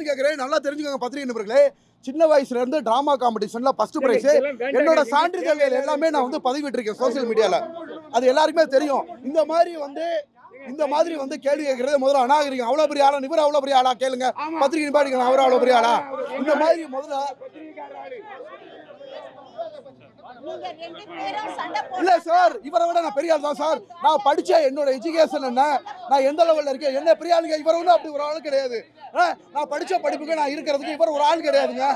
கேட்கிறேன், நல்லா தெரிஞ்சுக்கோங்க பத்திரிகை நண்பர்களே. சின்ன வயசுல இருந்து டிராமா காம்படிஷன்ல ஃபர்ஸ்ட் பிரைஸ், என்னோட சான்றிதழ்கள் எல்லாமே நான் வந்து பதிவிட்டிருக்கேன் சோசியல் மீடியால. அது எல்லாருக்குமே தெரியும். இந்த மாதிரி வந்து கேள்வி கேட்கறது முதல்ல அநாகரிகம். அவ்வளவு பெரிய ஆளா இவர், அவ்வளவு பெரிய ஆளா கேளுங்க, பத்திரிகை நிப்பாட்டிக்கலாம், அவர் அவ்வளவு பெரிய ஆளா? இந்த மாதிரி முதல்ல இல்ல சார், இவரை விட நான் பெரிய ஆள் தான் சார். நான் படிச்ச என்னோட எஜுகேஷன் என்ன, நான் எந்த லெவல்ல இருக்கேன், என்ன பெரிய ஆளுங்க. இவர் ஒன்றும் அப்படி ஒரு ஆள் கிடையாது. நான் படிச்ச படிப்புக்கு நான் இருக்கிறதுக்கு இவர் ஒரு ஆள் கிடையாதுங்க.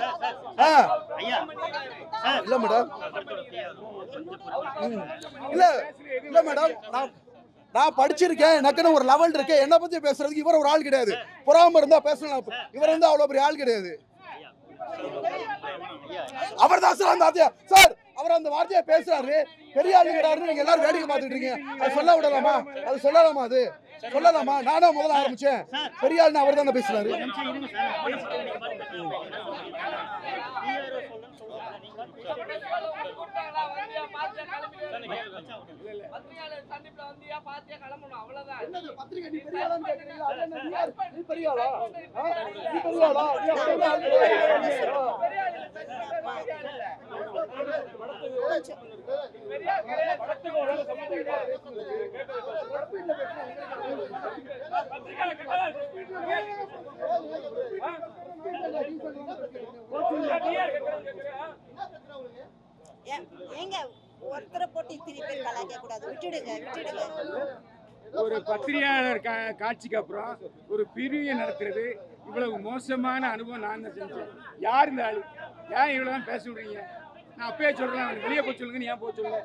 இல்ல மேடம், இல்ல இல்ல மேடம், நான் படிச்சிருக்கேன், எனக்குன்னு ஒரு லெவல் இருக்கு. என்ன பத்தி பேசுறதுக்கு இவர் ஒரு ஆள் கிடையாது. பொறாம இருந்தா பேசலாம். இவர் வந்து அவ்வளவு பெரிய ஆள் கிடையாது. அவர் தான் சார் அந்த வார்த்தையா சார், அவர் அந்த வார்த்தையை பேசுறாரு, பெரிய ஆளுங்கிறாருன்னு நீங்க எல்லாரும் வேடிக்கை பார்த்துட்டு இருக்கீங்க. அது சொல்ல விடலாமா? அது சொல்லலாமா? அது சொல்லலாமா? நானா முதல்ல ஆரம்பிச்சேன். பெரிய ஆளுன்னு அவர் தானே பேசுறாரு. ஏங்க ஒருத்தரை போட்டு இத்தனை பேர் கலாய்க்க கூடாது. விட்டுடுங்க. ஒரு பத்திரிகையாளர் காட்சிக்கு அப்புறம் ஒரு பிரிவை நடத்துறது இவ்வளவு மோசமான அனுபவம் நான் தான் செஞ்சேன். யார் இந்த ஆளு? ஏன் இவ்வளவு பேச விடுறீங்க? நான் அப்பயே சொல்றேன், வெளியே போய் சொல்லுங்க, நீ ஏன் போக சொல்ல?